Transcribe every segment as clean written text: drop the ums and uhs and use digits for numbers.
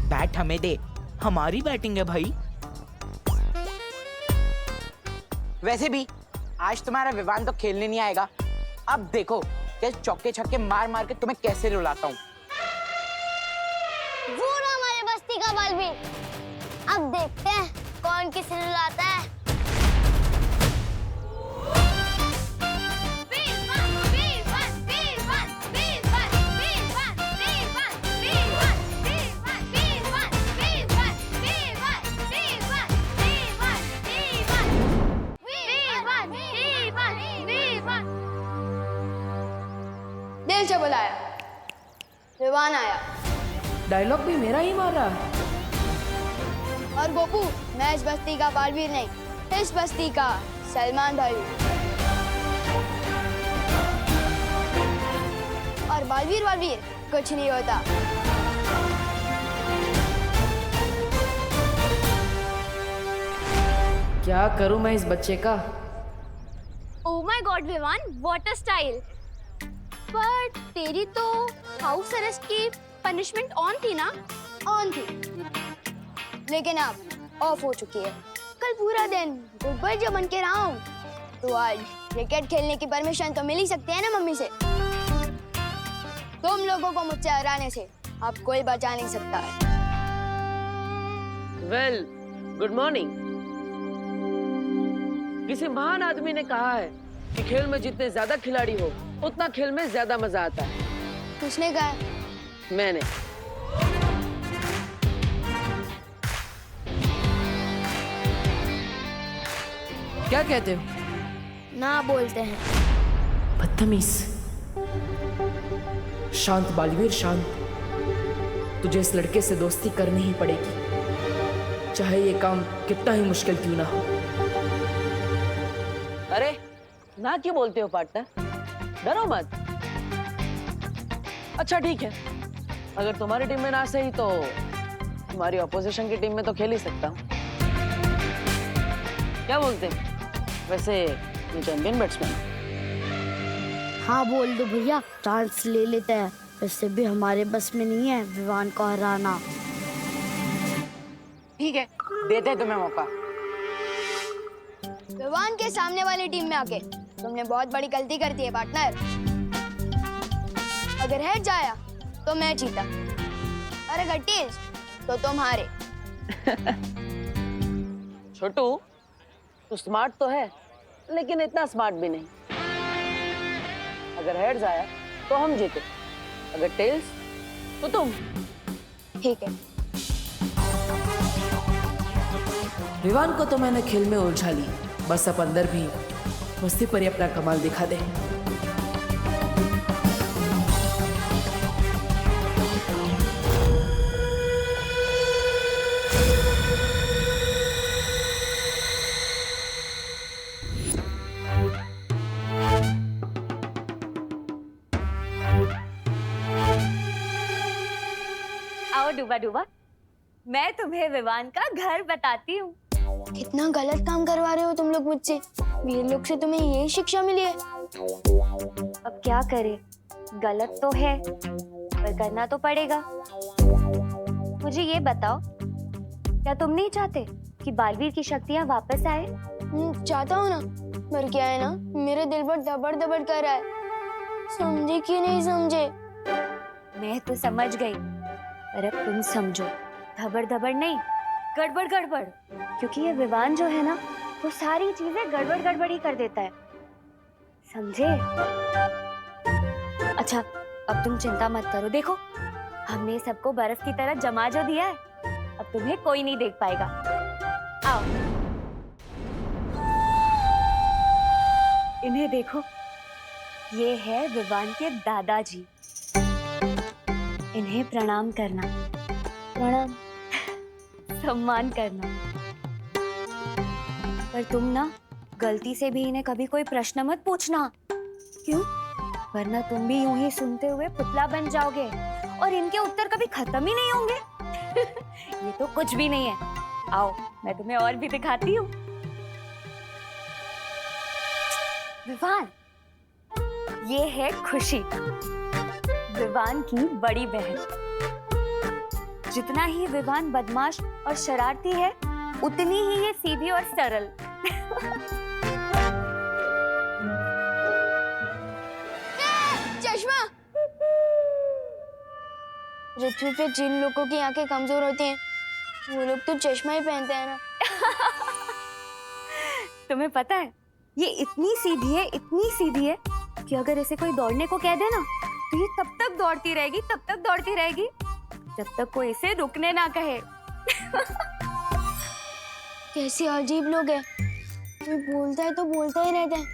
Bat हमें दे, हमारी batting है भाई। वैसे भी आज तुम्हारा विवान तो खेलने नहीं आएगा। अब देखो कि चौके छक्के मार मार के तुम्हें कैसे रुलाता हूँ। वो ना हमारे बस्ती का बालवीर। अब देखते हैं कौन किसे रुलाता है। दिल से बुलाया, विवान आया। डायलॉग भी मेरा ही मार रहा है। और गोपू, मैं इस बस्ती का बालवीर नहीं, इस बस्ती का सलमान भाई। और बालवीर वालवीर कुछ नहीं होता। क्या करूं मैं इस बच्चे का? Oh my God Vivaan, what a style. पर तेरी तो हाउस अरेस्ट की पनिशमेंट ऑन थी ना? ऑन थी, लेकिन अब ऑफ हो चुकी है। कल पूरा दिन गुड बॉय जो बन के रहा हूँ, तो आज क्रिकेट खेलने की परमिशन तो मिल ही सकती है ना मम्मी से। तुम लोगों को मुझसे हराने से अब कोई बचा नहीं सकता है। Well, good morning. किसी महान आदमी ने कहा है कि खेल में जितने ज्यादा खिलाड़ी हो उतना खेल में ज्यादा मजा आता है। किसने कहा? मैंने। क्या कहते हो? ना बोलते हैं। बदतमीज। शांत बालवीर, शांत। तुझे इस लड़के से दोस्ती करनी ही पड़ेगी, चाहे ये काम कितना ही मुश्किल क्यों ना हो। अरे ना क्यों बोलते हो पार्टनर? डरो मत। अच्छा ठीक है, अगर तुम्हारी टीम में ना सही तो तुम्हारी ऑपोजिशन की टीम में तो खेल ही सकता हूँ। क्या बोलते हैं? वैसे ये चैंपियन बैट्समैन। हाँ बोल दो भैया, चांस ले लेते हैं। वैसे भी हमारे बस में नहीं है विवान को हराना। ठीक है, देते हैं तुम्हें मौका। विवान के सामने वाली टीम में आके तुमने बहुत बड़ी गलती कर दी है पार्टनर। अगर हेड जाया तो मैं जीता, और अगर टेल्स तो तुम हारे। छोटू, तू स्मार्ट तो है लेकिन इतना स्मार्ट भी नहीं। अगर हेड्स आया तो हम जीते, अगर टेल्स तो तुम। ठीक है। विवान को तो मैंने खेल में उलझा ली, बस अब अंदर भी मस्ती पर ही अपना कमाल दिखा दे। आओ डूबा डूबा, मैं तुम्हें विवान का घर बताती हूँ। कितना गलत काम करवा रहे हो तुम लोग मुझसे। वीर लोग से तुम्हें यही शिक्षा मिली है। अब क्या करें, गलत तो है पर करना तो पड़ेगा। मुझे ये बताओ, क्या तुम नहीं चाहते कि बालवीर की शक्तियाँ वापस आए? चाहता हूँ ना, पर क्या है ना, मेरे दिल पर दबड़ दबड़ कर रहा है। समझे कि नहीं समझे? मैं तो समझ गई, पर अब तुम समझो। धबड़ धबड़ नहीं, गड़बड़ गड़बड़। क्योंकि ये विवान जो है ना, वो सारी चीजें गड़बड़ गड़बड़ ही कर देता है, समझे? अच्छा, अब तुम चिंता मत करो। देखो, हमने सबको बर्फ की तरह जमा जो दिया है, अब तुम्हें कोई नहीं देख पाएगा। आओ, इन्हें देखो, ये है विवान के दादाजी। इन्हें प्रणाम करना। प्रणाम। सम्मान करना। पर तुम ना गलती से भी इन्हें कभी कोई प्रश्न मत पूछना। क्यों? वरना तुम भी यूं ही सुनते हुए पुतला बन जाओगे और इनके उत्तर कभी खत्म ही नहीं होंगे। ये तो कुछ भी नहीं है। आओ, मैं तुम्हें और भी दिखाती हूँ। विवान, ये है खुशी, विवान की बड़ी बहन, जितना ही विवान बदमाश और शरारती है, उतनी ही ये सीधी और सरल। चश्मा। पृथ्वी पे जिन लोगों की आंखें कमजोर होती हैं, वो लोग तो चश्मा ही पहनते हैं ना। तुम्हें पता है, ये इतनी सीधी है कि अगर इसे कोई दौड़ने को कह दे ना, तो ये तब तक दौड़ती रहेगी जब तक कोई इसे रुकने ना कहे। कैसे अजीब लोग हैं। कोई बोलता है तो बोलता ही रहता है,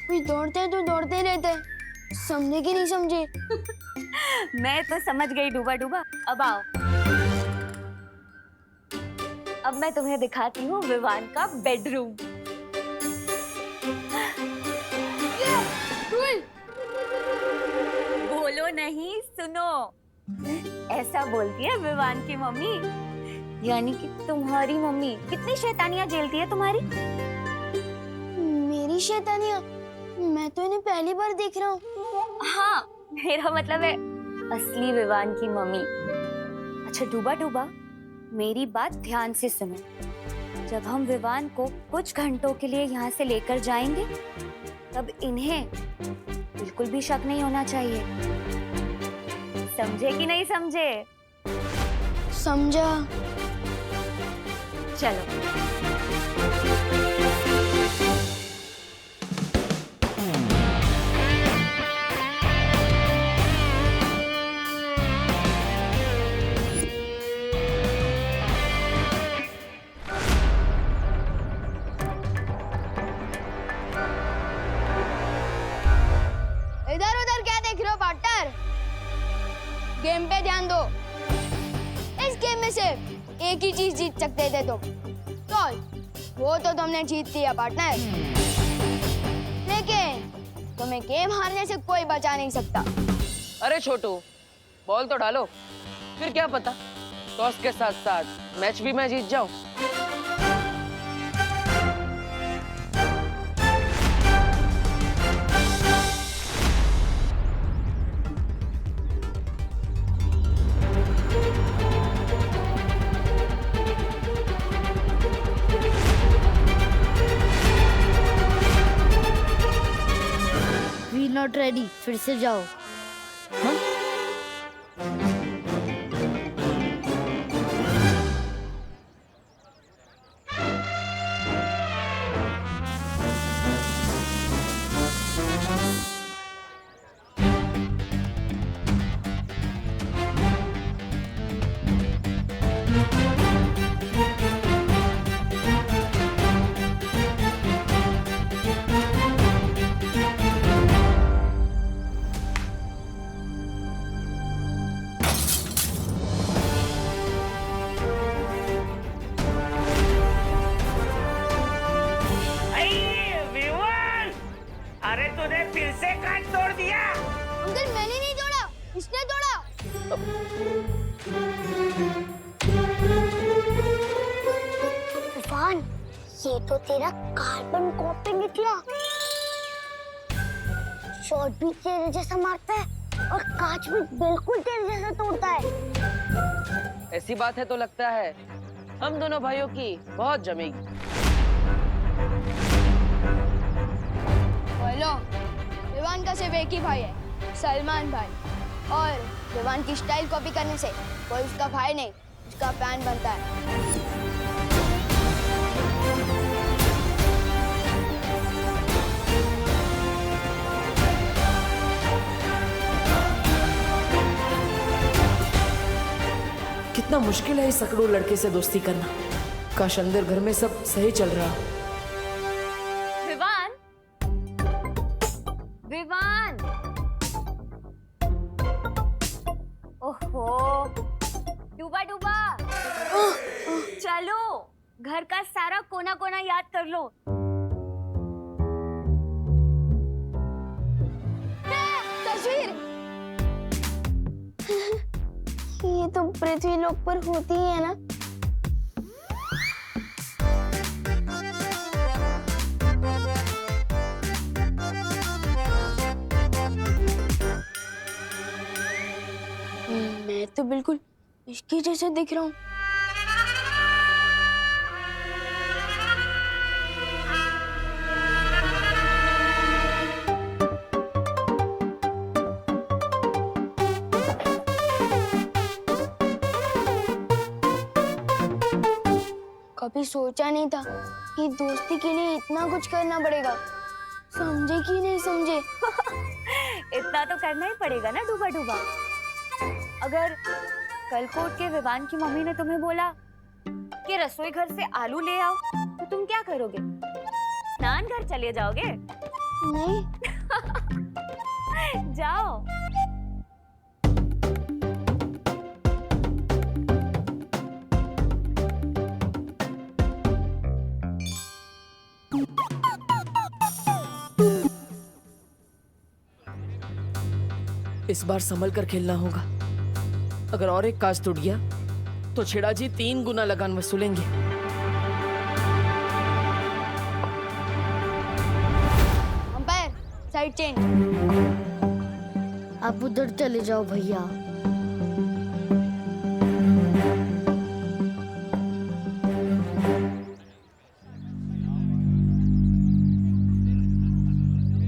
कोई दौड़ता है तो दौड़ते ही रहता है। समझे कि नहीं समझे? मैं तो समझ गई डूबा डूबा। अब आओ, अब मैं तुम्हें दिखाती हूँ विवान का बेडरूम। बोलो नहीं, सुनो। ऐसा बोलती है विवान की मम्मी, यानी कि तुम्हारी मम्मी। कितनी शैतानियां झेलती है तुम्हारी। मेरी शैतानियां? मैं तो इन्हें पहली बार देख रहा हूँ। हाँ, मेरा मतलब है असली विवान की मम्मी। अच्छा डूबा डूबा, मेरी बात ध्यान से सुनो। जब हम विवान को कुछ घंटों के लिए यहाँ से लेकर जाएंगे, तब इन्हें बिल्कुल भी शक नहीं होना चाहिए। समझे कि नहीं समझे? समझा। चलो। इधर उधर क्या देख रहे हो पार्टनर? गेम पे ध्यान दो। इस गेम में सिर्फ एक ही चीज जीत सकते थे तुम। तो वो तो तुमने जीत लिया पार्टनर, लेकिन तुम्हें गेम हारने से कोई बचा नहीं सकता। अरे छोटू, बॉल तो डालो, फिर क्या पता टॉस के साथ साथ मैच भी मैं जीत जाऊं। वी नॉट रेडी, फिर से जाओ। अरे तूने फिर से काट तोड़ दिया। अंकल मैंने नहीं तोड़ा, इसने तोड़ा। तूफान, ये तो तेरा कार्बन कॉपी निकला। शॉट भी तेरे जैसा मारता है और कांच भी बिल्कुल तेरे जैसा तोड़ता है। ऐसी बात है तो लगता है हम दोनों भाइयों की बहुत जमेगी। बोलो, विवान का सिर्फ एक ही भाई है, सलमान भाई। और विवान की स्टाइल कॉपी करने से कोई उसका भाई नहीं, उसका फैन बनता है। कितना मुश्किल है इस सकड़ू लड़के से दोस्ती करना। काश अंदर घर में सब सही चल रहा हो। विवान, विवान, ओहो, डूबा डूबा, चलो घर का सारा कोना कोना याद कर लो। तस्वीर। ये तो पृथ्वी लोक पर होती ही है ना। मैं तो बिल्कुल इसके जैसे दिख रहा हूँ। कभी सोचा नहीं था कि दोस्ती के लिए इतना कुछ करना पड़ेगा। समझे कि नहीं समझे? इतना तो करना ही पड़ेगा ना डूबा डूबा। अगर कल को उठ के विवान की मम्मी ने तुम्हें बोला कि रसोई घर से आलू ले आओ, तो तुम क्या करोगे? स्नान घर चले जाओगे? नहीं। जाओ। इस बार संभल कर खेलना होगा। अगर और एक काज टूट गया तो छेड़ा जी 3 गुना लगान वसूलेंगे। Umpire, side change. आप उधर चले जाओ भैया।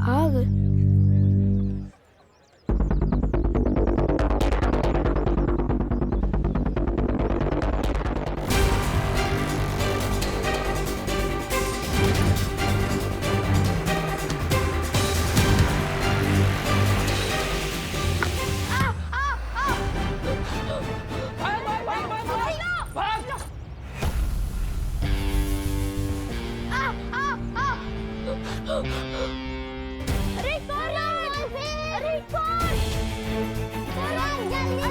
आ गए। अरे कौन? अरे कौन? जल्दी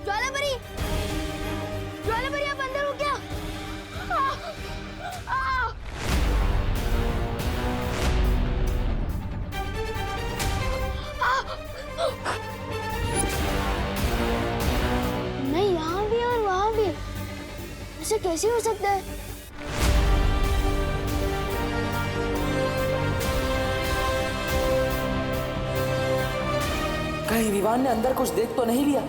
ज्वालापरी, ज्वालापरी आप अंदर हो क्या? नहीं, यहाँ भी और वहाँ भी। ऐसे कैसे हो सकता है? कहीं विवान ने अंदर कुछ देख तो नहीं लिया?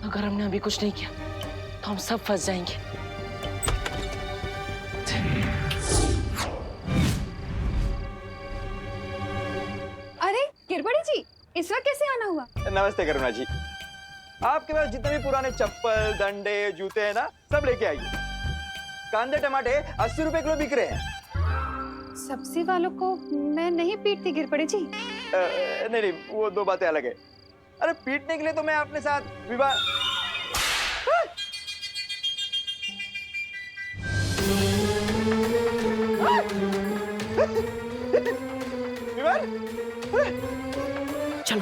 अगर हमने अभी कुछ नहीं किया तो हम सब फंस जाएंगे। अरे गिरबड़ी जी, इस वक्त कैसे आना हुआ? नमस्ते करुणा जी। आपके पास जितने भी पुराने चप्पल, डंडे, जूते हैं ना, सब लेके आइए। कांदे टमाटे 80 रुपए किलो बिक रहे हैं। सब्जी वालों को मैं नहीं पीटती गिरबड़ी जी। नहीं नहीं, वो दो बातें अलग है। अरे पीटने के लिए तो मैं अपने साथ विवाह विवाह चलो।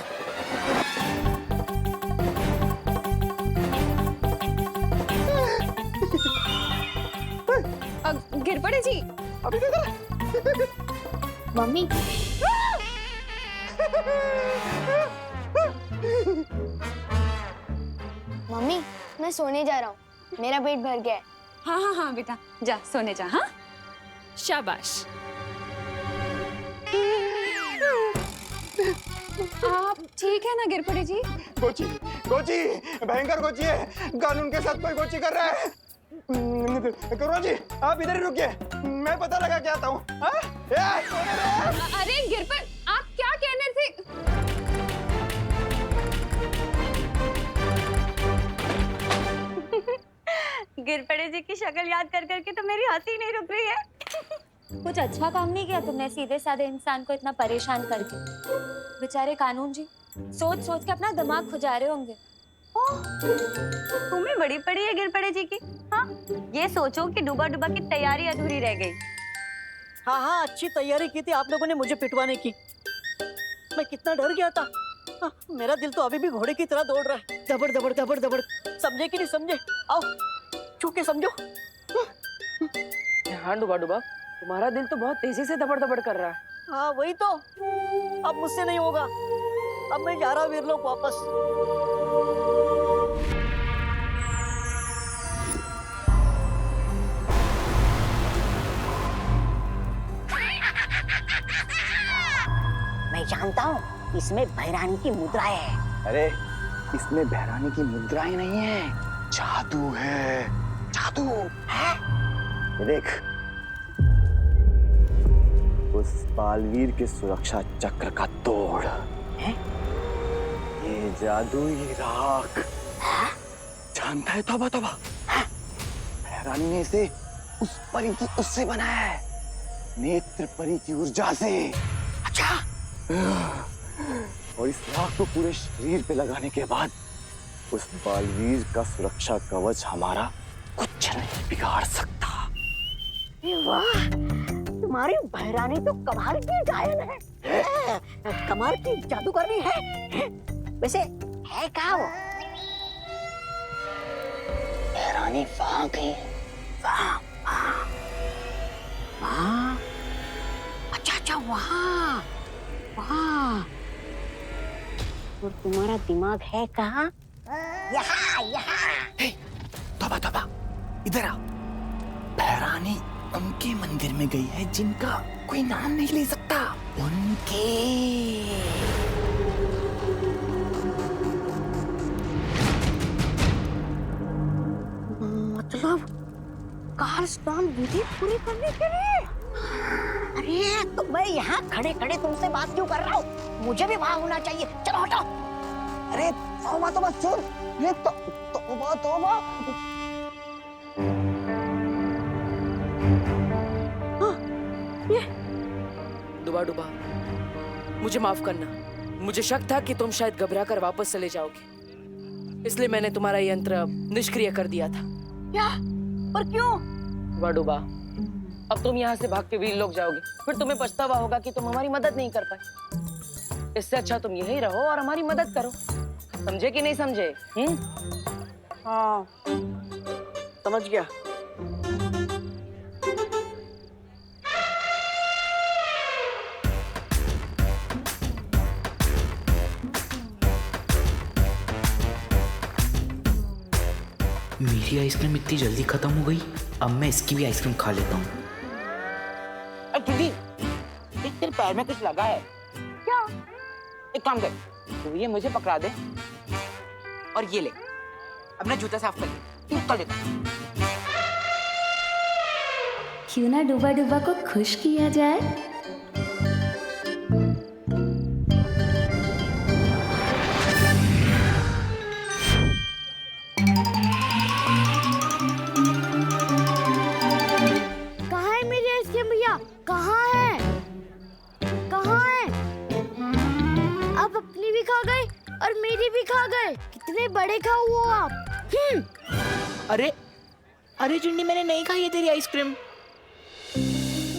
गिरबड़ी जी, अभी देखो। मम्मी मम्मी, मैं सोने जा रहा हूँ। मेरा पेट भर गया है। हाँ हाँ हाँ बेटा, जा सोने जा। हाँ, शाबाश। आप ठीक है ना गिरबड़ी जी? गोची, गोची, भयंकर गोची है। कानून के साथ कोई गोची कर रहा है। करुणा जी, आप इधर ही रुकिए, मैं पता लगा के आता हूँ। अरे गिरबड़, आप क्या कहने थे? गिरपड़े जी की शक्ल याद कर करके तो मेरी हंसी नहीं रुक रही है। कुछ अच्छा काम नहीं किया तुमने सीधे साधे इंसान को इतना परेशान करके। बेचारे कानून जी सोच सोच के अपना दिमाग खुजा रहे होंगे। तुम्हें बड़ी पड़ी है गिरपड़े जी की। हाँ, ये सोचो कि डूबा डूबा की तैयारी अधूरी रह गई। हाँ हाँ, अच्छी तैयारी की थी आप लोगों ने मुझे पिटवाने की। मैं कितना डर गया था। हाँ, मेरा दिल तो अभी भी घोड़े की तरह दौड़ रहा है। दबड़ दबड़ दबड़ दबड़। समझे कि नहीं समझे? आओ छू के समझो। हाँ डूबा डूबा, तुम्हारा दिल तो बहुत तेजी से दबड़ दबड़ कर रहा है। हाँ वही तो। अब मुझसे नहीं होगा। अब मैं जा रहा हूँ वीरलोक वापस। जानता हूँ, इसमें भैरानी की मुद्राएं है। अरे इसमें बहरानी की मुद्राएं नहीं है, जादू है, जादू है। ये देख, उस बालवीर के सुरक्षा चक्र का तोड़ है? ये जादुई राख जानता है? तौबा तौबा, बहरानी ने इसे उस परी की उससे बनाया है, नेत्र परी की ऊर्जा से। अच्छा। और इस राख को पूरे शरीर पे लगाने के बाद उस बालवीर का सुरक्षा कवच हमारा कुछ नहीं बिगाड़ सकता। वाह, तुम्हारी भैरानी तो कमाल की गायन है, कमाल की जादूगरनी है। वैसे है क्या वो? बहरानी वहां गई, वहां वहां। अच्छा अच्छा, वहाँ वहाँ। और तुम्हारा दिमाग है कहाँ? यहाँ यहाँ। तौबा तौबा, इधर आ। बहरानी उनके मंदिर में गई है जिनका कोई नाम नहीं ले सकता, उनके। मतलब कार स्नान विधि पूरी करने के लिए? अरे तो मैं यहाँ खड़े खड़े तुमसे बात क्यों कर रहा हूँ? मुझे भी वहां होना चाहिए। चलो हटो। अरे तौबा तौबा, सुन ये तौबा तौबा। डुबा डुबा, मुझे माफ करना। मुझे शक था कि तुम शायद घबरा कर वापस चले जाओगे, इसलिए मैंने तुम्हारा यंत्र निष्क्रिय कर दिया था। क्या? पर क्यों? डुबा डुबा, अब तुम यहाँ से भाग के वीर लोग जाओगे, फिर तुम्हें पछतावा होगा कि तुम हमारी मदद नहीं कर पाए। इससे अच्छा तुम यहीं रहो और हमारी मदद करो। समझे कि नहीं समझे? हाँ, समझ गया। मेरी आइसक्रीम इतनी जल्दी खत्म हो गई, अब मैं इसकी भी आइसक्रीम खा लेता हूँ। दीदी, तेरे पैर में कुछ लगा है क्या? एक काम कर, तू ये मुझे पकड़ा दे और ये ले, अपना जूता साफ कर ले। तू कर ले। क्यों ना डूबा डूबा को खुश किया जाए? कहाँ है मेरी आइसक्रीम भैया? कहाँ है? कहाँ है? आप अपनी भी खा गए और मेरी भी खा गए। कितने बड़े खाओ हो आप। अरे अरे चिंडी, मैंने नहीं खाई है तेरी आइसक्रीम।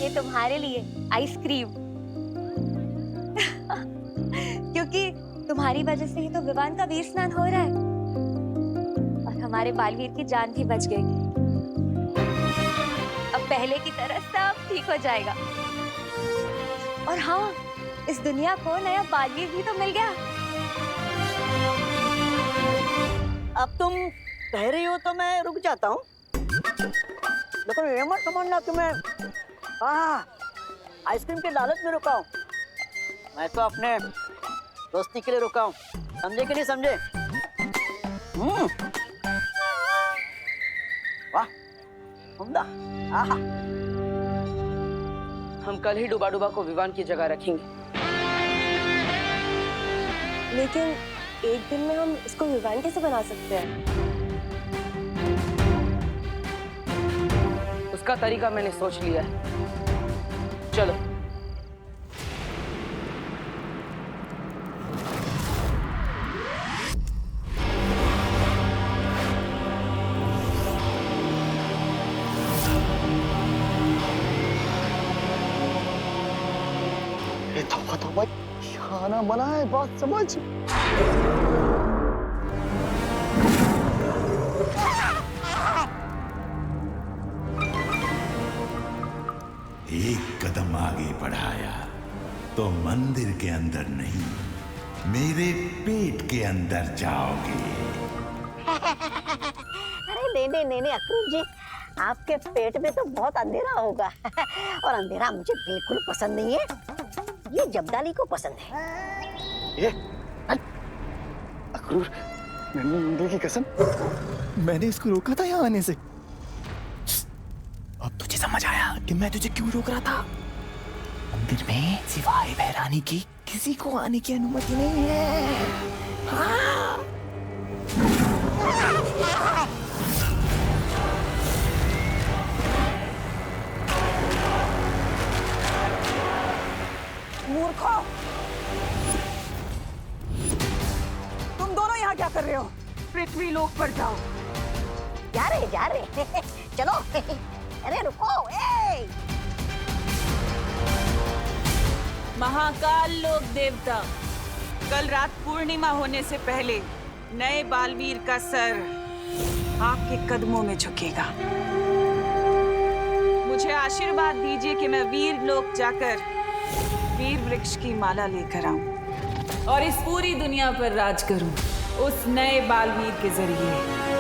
ये तुम्हारे लिए आइसक्रीम। क्योंकि तुम्हारी वजह से ही तो विवान का वीर स्नान हो रहा है और हमारे बालवीर की जान भी बच गई। अब पहले की तरह सब ठीक हो जाएगा। और हाँ, इस दुनिया को नया बालवीर भी तो मिल गया। अब तुम कह रही हो तो मैं रुक जाता हूँ, लेकिन ये मत समझना कि मैं आइसक्रीम के लालच में रुका हूँ। मैं तो अपने दोस्ती के लिए रुका हूँ। समझे कि नहीं समझे? वाह, उम्दा। आहा। हम कल ही डुबा डुबा को विवान की जगह रखेंगे। लेकिन एक दिन में हम इसको विवान कैसे बना सकते हैं? उसका तरीका मैंने सोच लिया है। चलो। ये तौबा तौबा, खाना बना है, बात समझ। एक कदम आगे बढ़ाया तो मंदिर के अंदर नहीं, मेरे पेट के अंदर जाओगे। अरे नहीं अक्रूर जी, आपके पेट में तो बहुत अंधेरा होगा और अंधेरा मुझे बिल्कुल पसंद नहीं है। ये जब्दाली को पसंद है। ये अक्रूर, मैंने मंदिर की कसम, मैंने इसको रोका था यहाँ आने से। अब तुझे समझ आया कि मैं तुझे क्यों रोक रहा था। मंदिर में सिवाय बहरानी की किसी को आने की अनुमति नहीं है। हाँ। मूर्खों, तुम दोनों यहाँ क्या कर रहे हो? पृथ्वी लोक पर जाओ। जा रहे चलो। अरे रुको, ए! महाकाल लोक देवता, कल रात पूर्णिमा होने से पहले नए बालवीर का सर आपके कदमों में झुकेगा। मुझे आशीर्वाद दीजिए कि मैं वीर लोक जाकर वीर वृक्ष की माला लेकर आऊं और इस पूरी दुनिया पर राज करूं उस नए बालवीर के जरिए।